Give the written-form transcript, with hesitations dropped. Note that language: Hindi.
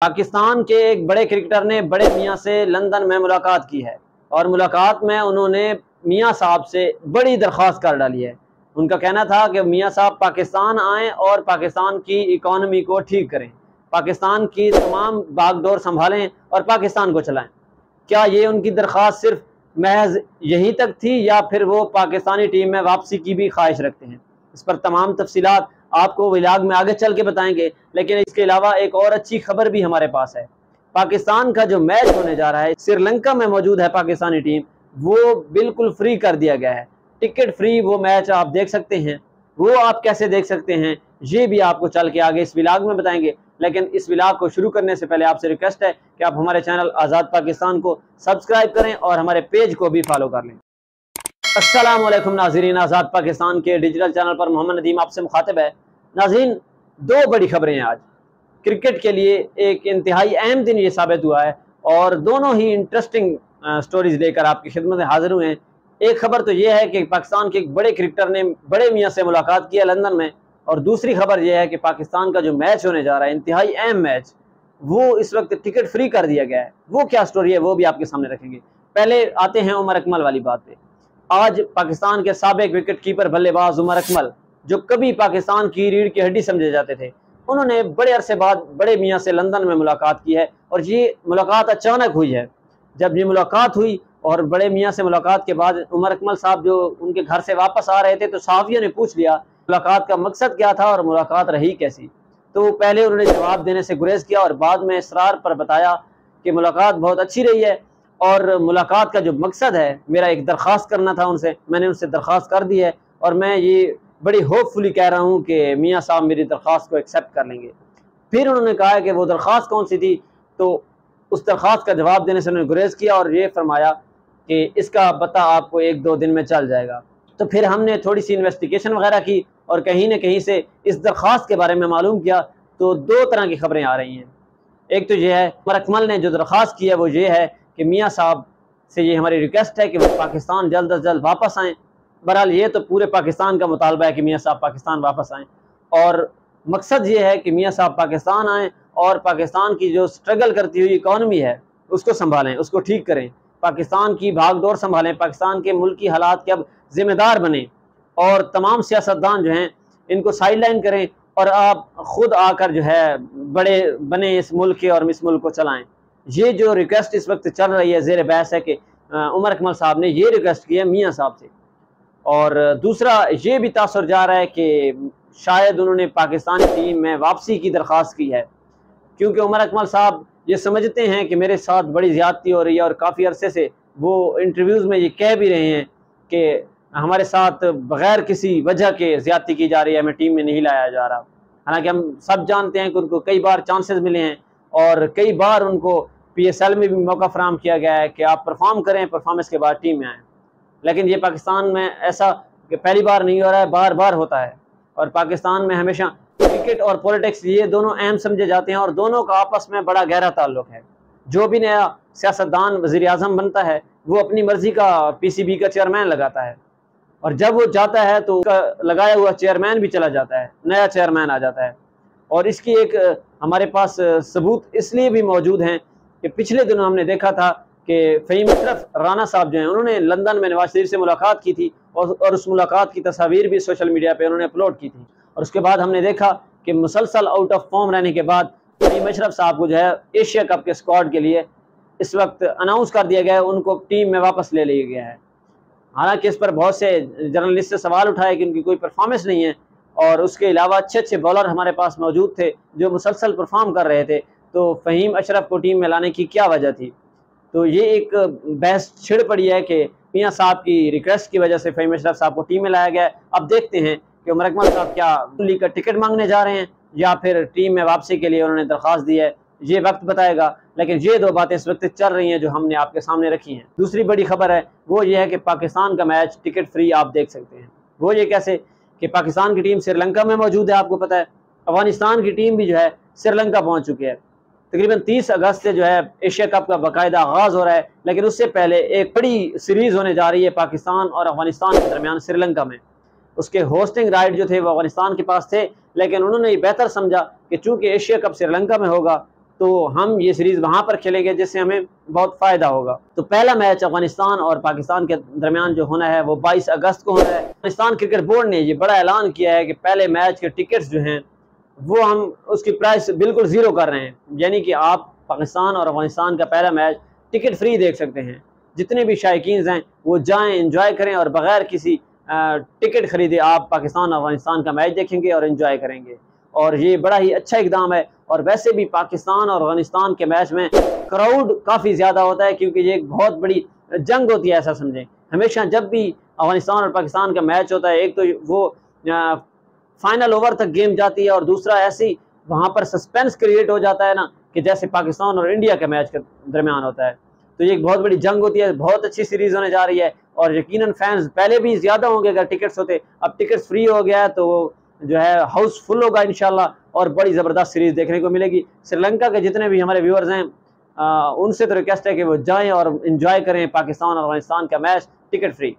पाकिस्तान के एक बड़े क्रिकेटर ने बड़े मियाँ से लंदन में मुलाकात की है और मुलाकात में उन्होंने मियाँ साहब से बड़ी दरख्वास्त कर डाली है। उनका कहना था कि मियाँ साहब पाकिस्तान आएँ और पाकिस्तान की इकॉनमी को ठीक करें, पाकिस्तान की तमाम बागडोर संभालें और पाकिस्तान को चलाएं। क्या ये उनकी दरख्वास्त सिर्फ महज यहीं तक थी या फिर वो पाकिस्तानी टीम में वापसी की भी ख्वाहिश रखते हैं? इस पर तमाम तफसीलात आपको व्लॉग में आगे चल के बताएंगे। लेकिन इसके अलावा एक और अच्छी खबर भी हमारे पास है। पाकिस्तान का जो मैच होने जा रहा है, श्रीलंका में मौजूद है पाकिस्तानी टीम, वो बिल्कुल फ्री कर दिया गया है, टिकट फ्री वो मैच आप देख सकते हैं। वो आप कैसे देख सकते हैं ये भी आपको चल के आगे इस व्लॉग में बताएंगे। लेकिन इस व्लॉग को शुरू करने से पहले आपसे रिक्वेस्ट है कि आप हमारे चैनल आज़ाद पाकिस्तान को सब्सक्राइब करें और हमारे पेज को भी फॉलो कर लें। अस्सलाम वालेकुम नाज़रीन, आज़ाद पाकिस्तान के डिजिटल चैनल पर मोहम्मद नदीम आपसे मुखातिब है। नाज़रीन, दो बड़ी खबरें हैं आज। क्रिकेट के लिए एक इंतहाई अहम दिन ये साबित हुआ है और दोनों ही इंटरेस्टिंग स्टोरीज लेकर आपकी खिदमत में हाजिर हुए हैं। एक खबर तो ये है कि पाकिस्तान के एक बड़े क्रिकेटर ने बड़े मियाँ से मुलाकात की है लंदन में, और दूसरी खबर यह है कि पाकिस्तान का जो मैच होने जा रहा है, इंतहाई अहम मैच, वो इस वक्त टिकट फ्री कर दिया गया है। वो क्या स्टोरी है वो भी आपके सामने रखेंगे। पहले आते हैं उमर अकमल वाली बात पे। आज पाकिस्तान के साबिक विकेट कीपर बल्लेबाज उमर अकमल, जो कभी पाकिस्तान की रीढ़ की हड्डी समझे जाते थे, उन्होंने बड़े अरसे बाद बड़े मियाँ से लंदन में मुलाकात की है। और ये मुलाकात अचानक हुई है। जब ये मुलाकात हुई और बड़े मियाँ से मुलाकात के बाद उमर अकमल साहब जो उनके घर से वापस आ रहे थे, तो सहाफ़ियों ने पूछ लिया मुलाकात का मकसद क्या था और मुलाकात रही कैसी। तो पहले उन्होंने जवाब देने से गुरेज किया और बाद में इसरार पर बताया कि मुलाकात बहुत अच्छी रही है और मुलाकात का जो मकसद है, मेरा एक दरख्वास्त करना था उनसे, मैंने उनसे दरख्वास्त कर दी है और मैं ये बड़ी होपफुली कह रहा हूँ कि मियाँ साहब मेरी दरख्वास्त को एक्सेप्ट कर लेंगे। फिर उन्होंने कहा कि वो दरख्वास्त कौन सी थी, तो उस दरख्वास्त का जवाब देने से उन्होंने गुरेज किया और ये फरमाया कि इसका पता आपको 1-2 दिन में चल जाएगा। तो फिर हमने थोड़ी सी इन्वेस्टिगेशन वगैरह की और कहीं न कहीं से इस दरख्वास्त के बारे में मालूम किया, तो दो तरह की खबरें आ रही हैं। एक तो ये है, उमर अकमल ने जो दरख्वास्त की है वो ये है कि मियाँ साहब से ये हमारी रिक्वेस्ट है कि वो पाकिस्तान जल्द अज जल्द वापस आएँ। बहरहाल ये तो पूरे पाकिस्तान का मुतालबा है कि मियाँ साहब पाकिस्तान वापस आएँ, और मकसद ये है कि मियाँ साहब पाकिस्तान आएँ और पाकिस्तान की जो स्ट्रगल करती हुई इकॉनमी है उसको संभालें, उसको ठीक करें, पाकिस्तान की भागदौड़ संभालें, पाकिस्तान के मुल्की हालात के अब जिम्मेदार बने और तमाम सियासतदान जो हैं इनको साइडलाइन करें और आप खुद आकर जो है बड़े बने इस मुल्क के और इस मुल्क को चलाएं। ये जो रिक्वेस्ट इस वक्त चल रही है ज़ेर बहस है कि उमर अकमल साहब ने ये रिक्वेस्ट की है मियाँ साहब से। और दूसरा ये भी तासुर जा रहा है कि शायद उन्होंने पाकिस्तानी टीम में वापसी की दरख्वास्त की है, क्योंकि उमर अकमल साहब ये समझते हैं कि मेरे साथ बड़ी ज़्यादती हो रही है और काफ़ी अरसे से वो इंटरव्यूज़ में ये कह भी रहे हैं कि हमारे साथ बग़ैर किसी वजह के ज़्यादती की जा रही है, हमें टीम में नहीं लाया जा रहा। हालांकि हम सब जानते हैं कि उनको कई बार चांसेस मिले हैं और कई बार उनको PSL में भी मौका फराहम किया गया है कि आप परफॉर्म करें, परफॉर्मेंस के बाद टीम में आएँ। लेकिन ये पाकिस्तान में ऐसा कि पहली बार नहीं हो रहा है, बार बार होता है। और पाकिस्तान में हमेशा क्रिकेट और पॉलिटिक्स ये दोनों अहम समझे जाते हैं और दोनों का आपस में बड़ा गहरा ताल्लुक है। जो भी नया सियासतदान वज़ीर आज़म बनता है वो अपनी मर्ज़ी का PCB का चेयरमैन लगाता है, और जब वो जाता है तो उसका लगाया हुआ चेयरमैन भी चला जाता है, नया चेयरमैन आ जाता है। और इसकी एक हमारे पास सबूत इसलिए भी मौजूद हैं कि पिछले दिनों हमने देखा था कि फ़हीम अशरफ राना साहब जो हैं उन्होंने लंदन में नवाज शरीफ से मुलाकात की थी और उस मुलाकात की तस्वीर भी सोशल मीडिया पे उन्होंने अपलोड की थी। और उसके बाद हमने देखा कि मुसलसल आउट ऑफ फॉर्म रहने के बाद फ़हीम अशरफ साहब को जो है एशिया कप के स्क्वाड के लिए इस वक्त अनाउंस कर दिया गया है, उनको टीम में वापस ले लिया गया है। हालांकि इस पर बहुत से जर्नलिस्ट से सवाल उठाए कि उनकी कोई परफॉर्मेंस नहीं है और उसके अलावा अच्छे अच्छे बॉलर हमारे पास मौजूद थे जो मुसलसल परफॉर्म कर रहे थे, तो फ़हीम अशरफ को टीम में लाने की क्या वजह थी। तो ये एक बहस छिड़ पड़ी है कि मियाँ साहब की रिक्वेस्ट की वजह से फ़हीम अशरफ साहब को टीम में लाया गया है। अब देखते हैं कि उमर अकमल साहब क्या लीग का टिकट मांगने जा रहे हैं या फिर टीम में वापसी के लिए उन्होंने दरख्वास्त दी है, ये वक्त बताएगा। लेकिन ये दो बातें इस वक्त चल रही हैं जो हमने आपके सामने रखी हैं। दूसरी बड़ी खबर है वो ये है कि पाकिस्तान का मैच टिकट फ्री आप देख सकते हैं। वो ये कैसे कि पाकिस्तान की टीम श्रीलंका में मौजूद है, आपको पता है। अफगानिस्तान की टीम भी जो है श्रीलंका पहुँच चुकी है। तकरीबन 30 अगस्त से जो है एशिया कप का बाकायदा आगाज़ हो रहा है, लेकिन उससे पहले एक बड़ी सीरीज़ होने जा रही है पाकिस्तान और अफगानिस्तान के दरमियान श्रीलंका में। उसके होस्टिंग राइट जो थे वो अफगानिस्तान के पास थे, लेकिन उन्होंने ये बेहतर समझा कि चूँकि एशिया कप श्रीलंका में होगा तो हम ये सीरीज़ वहाँ पर खेलेंगे जिससे हमें बहुत फ़ायदा होगा। तो पहला मैच अफ़गानिस्तान और पाकिस्तान के दरमियान जो होना है वो 22 अगस्त को होना है। अफ़गानिस्तान क्रिकेट बोर्ड ने ये बड़ा ऐलान किया है कि पहले मैच के टिकट्स जो हैं वो हम उसकी प्राइस बिल्कुल ज़ीरो कर रहे हैं, यानी कि आप पाकिस्तान और अफ़गानिस्तान का पहला मैच टिकट फ्री देख सकते हैं। जितने भी शायकीन हैं वो जाएँ, एंजॉय करें और बग़ैर किसी टिकट ख़रीदे आप पाकिस्तान और अफ़गानिस्तान का मैच देखेंगे और एंजॉय करेंगे। और ये बड़ा ही अच्छा इक़दाम है। और वैसे भी पाकिस्तान और अफ़गानिस्तान के मैच में क्राउड काफ़ी ज़्यादा होता है, क्योंकि ये एक बहुत बड़ी जंग होती है, ऐसा समझें। हमेशा जब भी अफ़गानिस्तान और पाकिस्तान का मैच होता है, एक तो वो फाइनल ओवर तक गेम जाती है और दूसरा ऐसी वहाँ पर सस्पेंस क्रिएट हो जाता है ना कि जैसे पाकिस्तान और इंडिया के मैच के दरमियान होता है। तो ये एक बहुत बड़ी जंग होती है, बहुत अच्छी सीरीज़ होने जा रही है और यकीनन फैंस पहले भी ज़्यादा होंगे अगर टिकट्स होते। अब टिकट्स फ्री हो गया है तो जो है हाउस फुल होगा इंशाल्लाह और बड़ी ज़बरदस्त सीरीज़ देखने को मिलेगी। श्रीलंका के जितने भी हमारे व्यूअर्स हैं उनसे तो रिक्वेस्ट है कि वो जाएँ और एंजॉय करें पाकिस्तान और अफ़गानिस्तान का मैच टिकट फ्री।